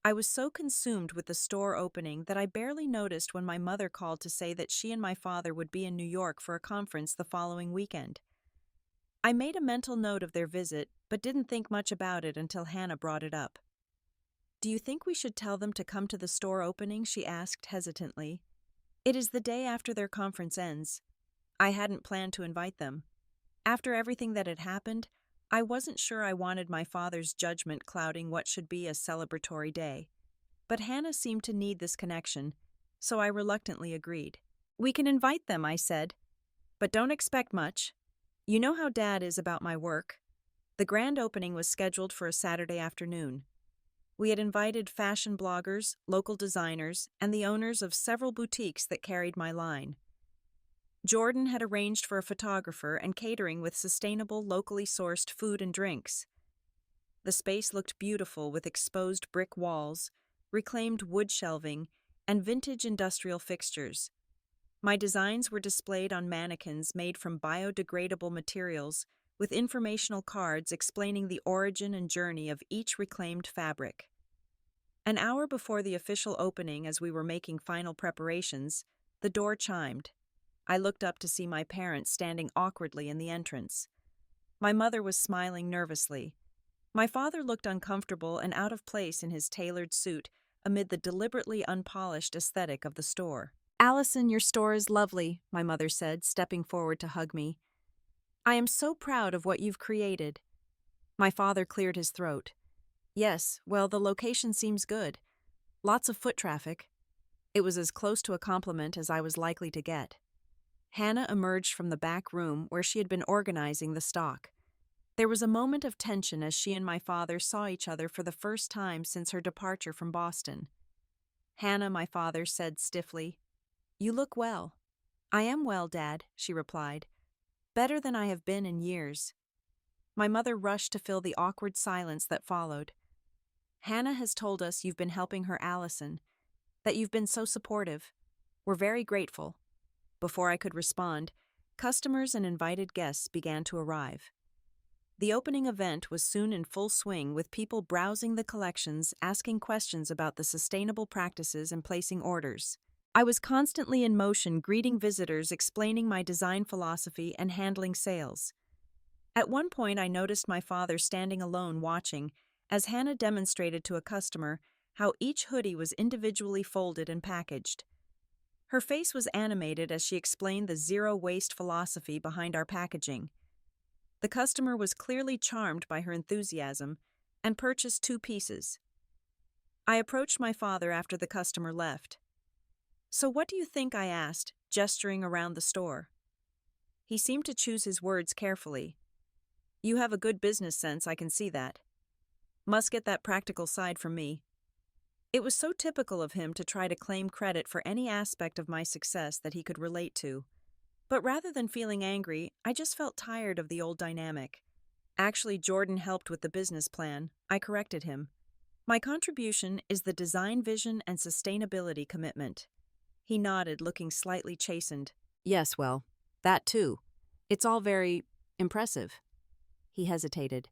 I was so consumed with the store opening that I barely noticed when my mother called to say that she and my father would be in New York for a conference the following weekend. I made a mental note of their visit, but didn't think much about it until Hannah brought it up. "Do you think we should tell them to come to the store opening?" she asked hesitantly. "It is the day after their conference ends. I hadn't planned to invite them. After everything that had happened, I wasn't sure I wanted my father's judgment clouding what should be a celebratory day. But Hannah seemed to need this connection, so I reluctantly agreed. "We can invite them," I said, "but don't expect much. You know how Dad is about my work." The grand opening was scheduled for a Saturday afternoon. We had invited fashion bloggers, local designers, and the owners of several boutiques that carried my line. Jordan had arranged for a photographer and catering with sustainable, locally sourced food and drinks. The space looked beautiful with exposed brick walls, reclaimed wood shelving, and vintage industrial fixtures. My designs were displayed on mannequins made from biodegradable materials, with informational cards explaining the origin and journey of each reclaimed fabric. An hour before the official opening, as we were making final preparations, the door chimed. I looked up to see my parents standing awkwardly in the entrance. My mother was smiling nervously. My father looked uncomfortable and out of place in his tailored suit amid the deliberately unpolished aesthetic of the store. "Allison, your store is lovely," my mother said, stepping forward to hug me. "I am so proud of what you've created." My father cleared his throat. "Yes, well, the location seems good. Lots of foot traffic." It was as close to a compliment as I was likely to get. Hannah emerged from the back room where she had been organizing the stock. There was a moment of tension as she and my father saw each other for the first time since her departure from Boston. "Hannah," my father said stiffly, "you look well." "I am well, Dad," she replied. "Better than I have been in years." My mother rushed to fill the awkward silence that followed. "Hannah has told us you've been helping her, Allison, that you've been so supportive. We're very grateful." Before I could respond, customers and invited guests began to arrive. The opening event was soon in full swing, with people browsing the collections, asking questions about the sustainable practices, and placing orders. I was constantly in motion, greeting visitors, explaining my design philosophy, and handling sales. At one point, I noticed my father standing alone watching as Hannah demonstrated to a customer how each hoodie was individually folded and packaged. Her face was animated as she explained the zero-waste philosophy behind our packaging. The customer was clearly charmed by her enthusiasm and purchased 2 pieces. I approached my father after the customer left. "So what do you think?" I asked, gesturing around the store. He seemed to choose his words carefully. "You have a good business sense, I can see that. Must get that practical side from me." It was so typical of him to try to claim credit for any aspect of my success that he could relate to. But rather than feeling angry, I just felt tired of the old dynamic. "Actually, Jordan helped with the business plan," I corrected him. "My contribution is the design vision and sustainability commitment." He nodded, looking slightly chastened. "Yes, well, that too. It's all very impressive." He hesitated.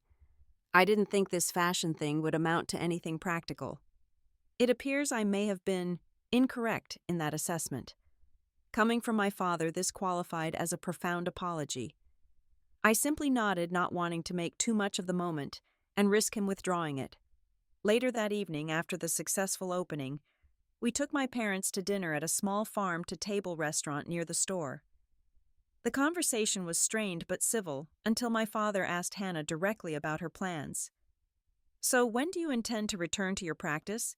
"I didn't think this fashion thing would amount to anything practical." It appears I may have been incorrect in that assessment. Coming from my father, this qualified as a profound apology. I simply nodded, not wanting to make too much of the moment and risk him withdrawing it. Later that evening, after the successful opening, we took my parents to dinner at a small farm-to-table restaurant near the store. The conversation was strained but civil until my father asked Hannah directly about her plans. "So when do you intend to return to your practice?"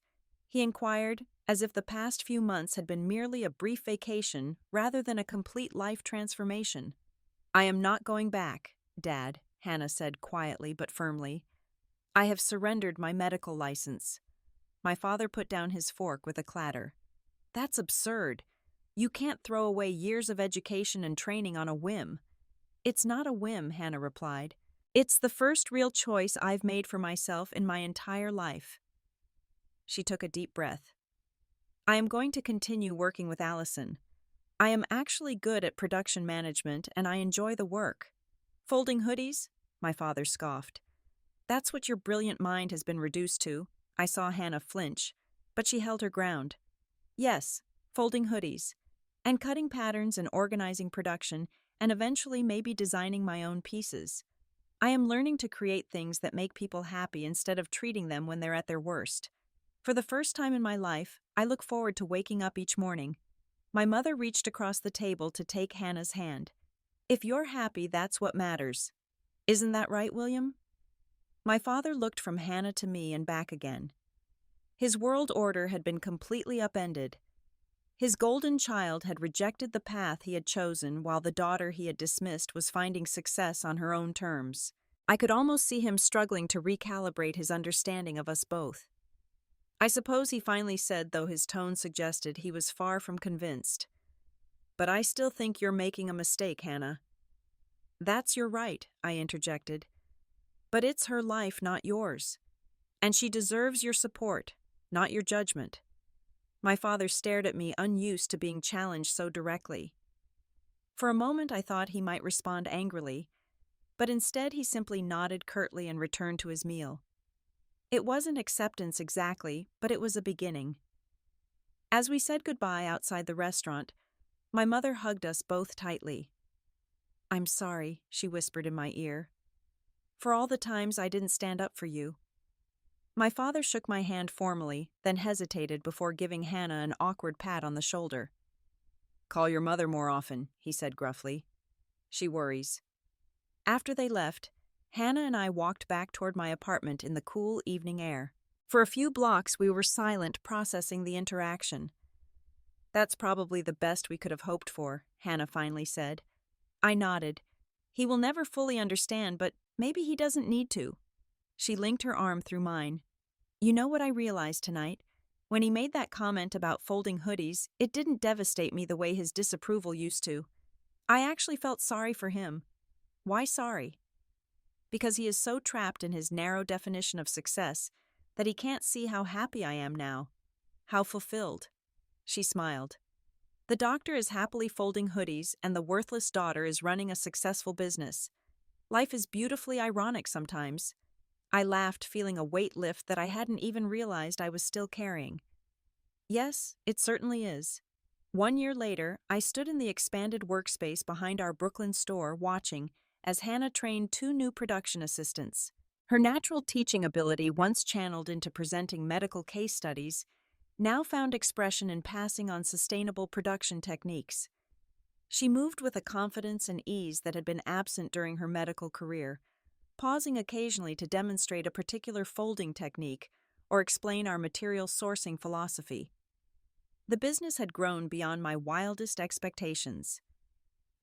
he inquired, as if the past few months had been merely a brief vacation rather than a complete life transformation. "I am not going back, Dad," Hannah said quietly but firmly. "I have surrendered my medical license." My father put down his fork with a clatter. "That's absurd. You can't throw away years of education and training on a whim." "It's not a whim," Hannah replied. "It's the first real choice I've made for myself in my entire life." She took a deep breath. "I am going to continue working with Allison. I am actually good at production management and I enjoy the work." "Folding hoodies?" My father scoffed. "That's what your brilliant mind has been reduced to." I saw Hannah flinch, but she held her ground. "Yes, folding hoodies, and cutting patterns and organizing production, and eventually maybe designing my own pieces. I am learning to create things that make people happy instead of treating them when they're at their worst. For the first time in my life, I look forward to waking up each morning." My mother reached across the table to take Hannah's hand. "If you're happy, that's what matters. Isn't that right, William?" My father looked from Hannah to me and back again. His world order had been completely upended. His golden child had rejected the path he had chosen, while the daughter he had dismissed was finding success on her own terms. I could almost see him struggling to recalibrate his understanding of us both. "I suppose," he finally said, though his tone suggested he was far from convinced. "But I still think you're making a mistake, Hannah." "That's your right," I interjected. "But it's her life, not yours. And she deserves your support, not your judgment." My father stared at me, unused to being challenged so directly. For a moment I thought he might respond angrily, but instead he simply nodded curtly and returned to his meal. It wasn't acceptance exactly, but it was a beginning. As we said goodbye outside the restaurant, my mother hugged us both tightly. "I'm sorry," she whispered in my ear, "for all the times I didn't stand up for you." My father shook my hand formally, then hesitated before giving Hannah an awkward pat on the shoulder. "Call your mother more often," he said gruffly. "She worries." After they left, Hannah and I walked back toward my apartment in the cool evening air. For a few blocks we were silent, processing the interaction. "That's probably the best we could have hoped for," Hannah finally said. I nodded. "He will never fully understand, but maybe he doesn't need to." She linked her arm through mine. "You know what I realized tonight? When he made that comment about folding hoodies, it didn't devastate me the way his disapproval used to. I actually felt sorry for him." "Why sorry?" "Because he is so trapped in his narrow definition of success that he can't see how happy I am now. How fulfilled." She smiled. "The doctor is happily folding hoodies and the worthless daughter is running a successful business. Life is beautifully ironic sometimes." I laughed, feeling a weight lift that I hadn't even realized I was still carrying. "Yes, it certainly is." 1 year later, I stood in the expanded workspace behind our Brooklyn store watching as Hannah trained 2 new production assistants. Her natural teaching ability, once channeled into presenting medical case studies, now found expression in passing on sustainable production techniques. She moved with a confidence and ease that had been absent during her medical career, pausing occasionally to demonstrate a particular folding technique or explain our material sourcing philosophy. The business had grown beyond my wildest expectations.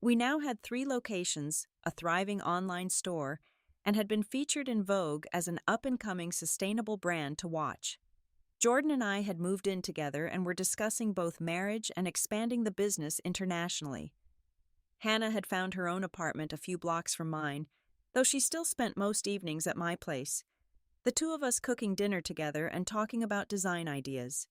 We now had 3 locations, a thriving online store, and had been featured in Vogue as an up-and-coming sustainable brand to watch. Jordan and I had moved in together and were discussing both marriage and expanding the business internationally. Hannah had found her own apartment a few blocks from mine, though she still spent most evenings at my place, the 2 of us cooking dinner together and talking about design ideas.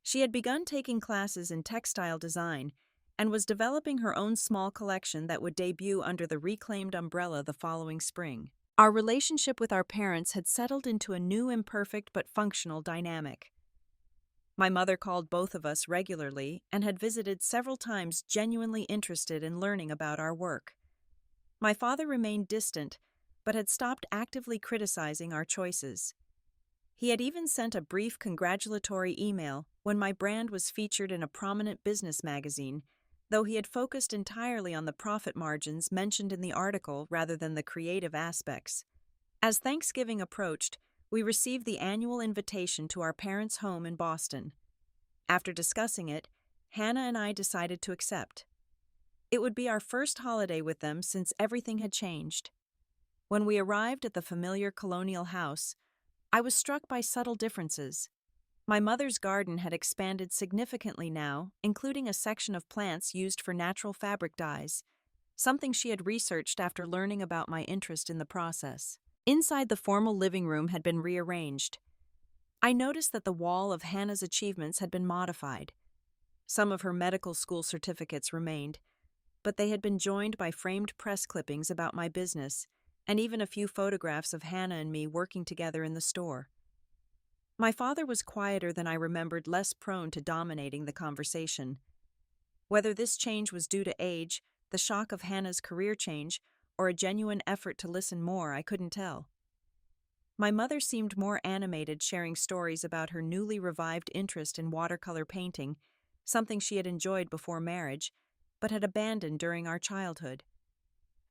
She had begun taking classes in textile design and was developing her own small collection that would debut under the reclaimed umbrella the following spring. Our relationship with our parents had settled into a new, imperfect but functional dynamic. My mother called both of us regularly and had visited several times, genuinely interested in learning about our work. My father remained distant, but had stopped actively criticizing our choices. He had even sent a brief congratulatory email when my brand was featured in a prominent business magazine, though he had focused entirely on the profit margins mentioned in the article rather than the creative aspects. As Thanksgiving approached, we received the annual invitation to our parents' home in Boston. After discussing it, Hannah and I decided to accept. It would be our first holiday with them since everything had changed. When we arrived at the familiar colonial house, I was struck by subtle differences. My mother's garden had expanded significantly now, including a section of plants used for natural fabric dyes, something she had researched after learning about my interest in the process. Inside, the formal living room had been rearranged. I noticed that the wall of Hannah's achievements had been modified. Some of her medical school certificates remained, but they had been joined by framed press clippings about my business, and even a few photographs of Hannah and me working together in the store. My father was quieter than I remembered, less prone to dominating the conversation. Whether this change was due to age, the shock of Hannah's career change, or a genuine effort to listen more, I couldn't tell. My mother seemed more animated, sharing stories about her newly revived interest in watercolor painting, something she had enjoyed before marriage, but had abandoned during our childhood.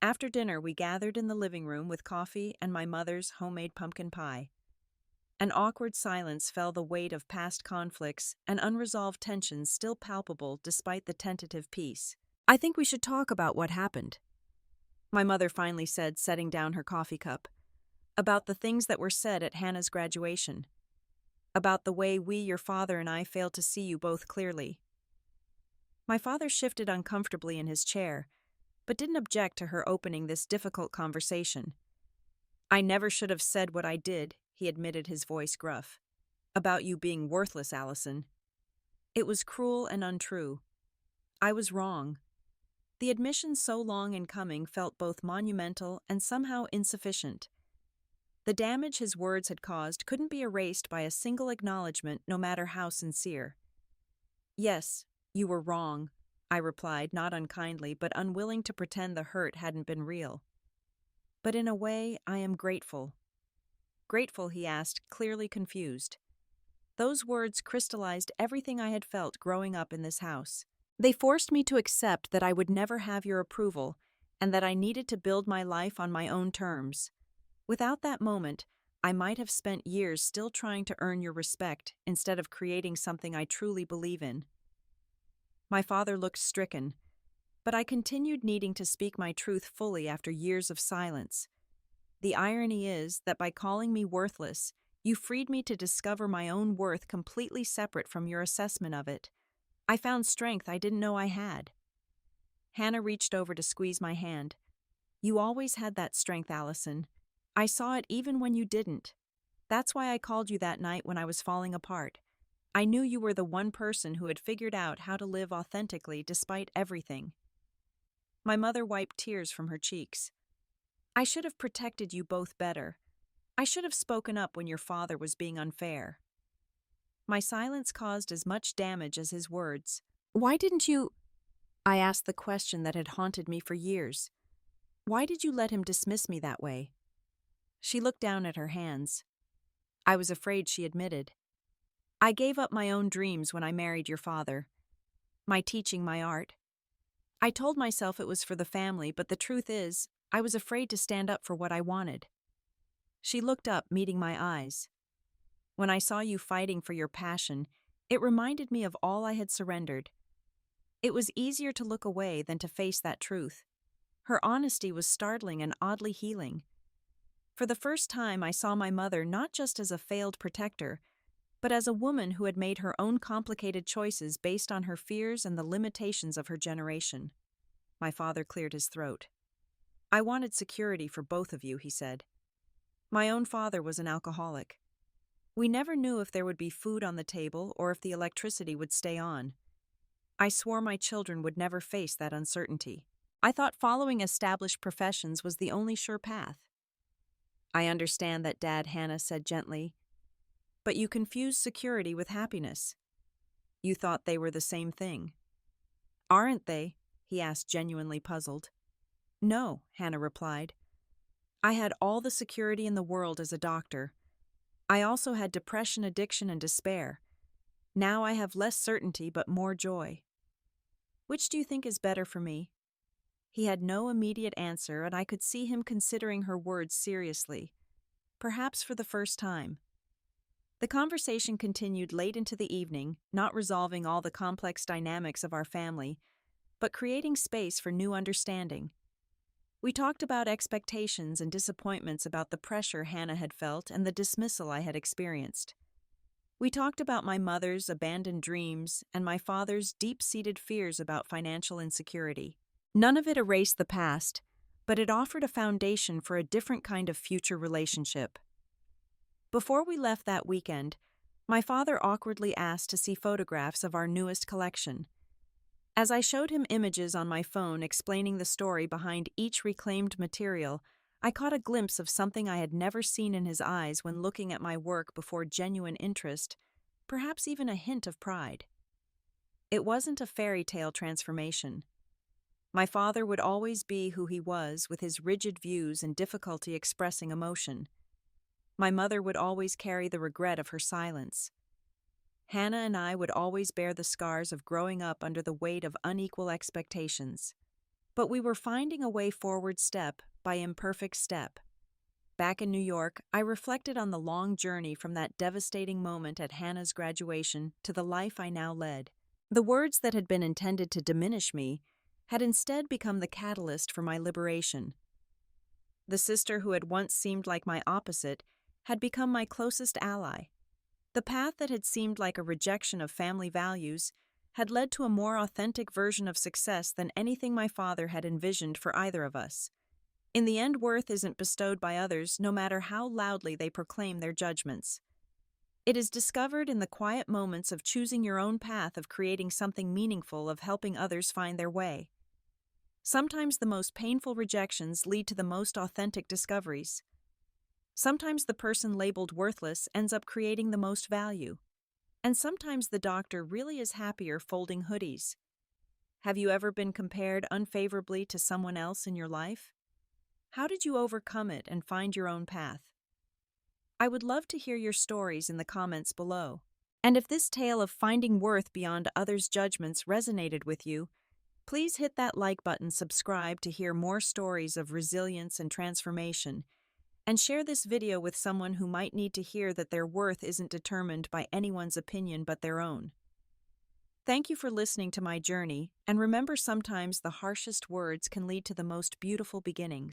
After dinner, we gathered in the living room with coffee and my mother's homemade pumpkin pie. An awkward silence fell, the weight of past conflicts and unresolved tensions still palpable despite the tentative peace. "I think we should talk about what happened," my mother finally said, setting down her coffee cup. "About the things that were said at Hannah's graduation. About the way your father and I failed to see you both clearly." My father shifted uncomfortably in his chair, but didn't object to her opening this difficult conversation. "I never should have said what I did," he admitted, his voice gruff. "About you being worthless, Allison. It was cruel and untrue. I was wrong." The admission, so long in coming, felt both monumental and somehow insufficient. The damage his words had caused couldn't be erased by a single acknowledgement, no matter how sincere. "Yes, you were wrong," I replied, not unkindly, but unwilling to pretend the hurt hadn't been real. "But in a way, I am grateful." "Grateful?" he asked, clearly confused. Those words crystallized everything I had felt growing up in this house. They forced me to accept that I would never have your approval, and that I needed to build my life on my own terms. Without that moment, I might have spent years still trying to earn your respect instead of creating something I truly believe in. My father looked stricken, but I continued, needing to speak my truth fully after years of silence. "The irony is that by calling me worthless, you freed me to discover my own worth completely separate from your assessment of it. I found strength I didn't know I had." Hannah reached over to squeeze my hand. "You always had that strength, Allison. I saw it even when you didn't. That's why I called you that night when I was falling apart. I knew you were the one person who had figured out how to live authentically despite everything." My mother wiped tears from her cheeks. "I should have protected you both better. I should have spoken up when your father was being unfair." My silence caused as much damage as his words. "Why didn't you—" I asked the question that had haunted me for years. "Why did you let him dismiss me that way?" She looked down at her hands. "I was afraid," she admitted. "I gave up my own dreams when I married your father. My teaching, my art. I told myself it was for the family, but the truth is, I was afraid to stand up for what I wanted." She looked up, meeting my eyes. "When I saw you fighting for your passion, it reminded me of all I had surrendered. It was easier to look away than to face that truth." Her honesty was startling and oddly healing. For the first time, I saw my mother not just as a failed protector, but as a woman who had made her own complicated choices based on her fears and the limitations of her generation. My father cleared his throat. "I wanted security for both of you," he said. "My own father was an alcoholic. We never knew if there would be food on the table or if the electricity would stay on. I swore my children would never face that uncertainty. I thought following established professions was the only sure path." "I understand that, Dad," Hannah said gently. "But you confused security with happiness. You thought they were the same thing." "Aren't they?" he asked, genuinely puzzled. No, Hannah replied. I had all the security in the world as a doctor. I also had depression, addiction, and despair. Now I have less certainty but more joy. Which do you think is better for me? He had no immediate answer, and I could see him considering her words seriously, perhaps for the first time. The conversation continued late into the evening, not resolving all the complex dynamics of our family, but creating space for new understanding. We talked about expectations and disappointments, about the pressure Hannah had felt and the dismissal I had experienced. We talked about my mother's abandoned dreams and my father's deep-seated fears about financial insecurity. None of it erased the past, but it offered a foundation for a different kind of future relationship. Before we left that weekend, my father awkwardly asked to see photographs of our newest collection. As I showed him images on my phone explaining the story behind each reclaimed material, I caught a glimpse of something I had never seen in his eyes when looking at my work before: genuine interest, perhaps even a hint of pride. It wasn't a fairy tale transformation. My father would always be who he was, with his rigid views and difficulty expressing emotion. My mother would always carry the regret of her silence. Hannah and I would always bear the scars of growing up under the weight of unequal expectations. But we were finding a way forward, step by imperfect step. Back in New York, I reflected on the long journey from that devastating moment at Hannah's graduation to the life I now led. The words that had been intended to diminish me had instead become the catalyst for my liberation. The sister who had once seemed like my opposite had become my closest ally. The path that had seemed like a rejection of family values had led to a more authentic version of success than anything my father had envisioned for either of us. In the end, worth isn't bestowed by others, no matter how loudly they proclaim their judgments. It is discovered in the quiet moments of choosing your own path, of creating something meaningful, of helping others find their way. Sometimes the most painful rejections lead to the most authentic discoveries. Sometimes the person labeled worthless ends up creating the most value. And sometimes the doctor really is happier folding hoodies. Have you ever been compared unfavorably to someone else in your life? How did you overcome it and find your own path? I would love to hear your stories in the comments below. And if this tale of finding worth beyond others' judgments resonated with you, please hit that like button, subscribe to hear more stories of resilience and transformation, and share this video with someone who might need to hear that their worth isn't determined by anyone's opinion but their own. Thank you for listening to my journey, and remember, sometimes the harshest words can lead to the most beautiful beginnings.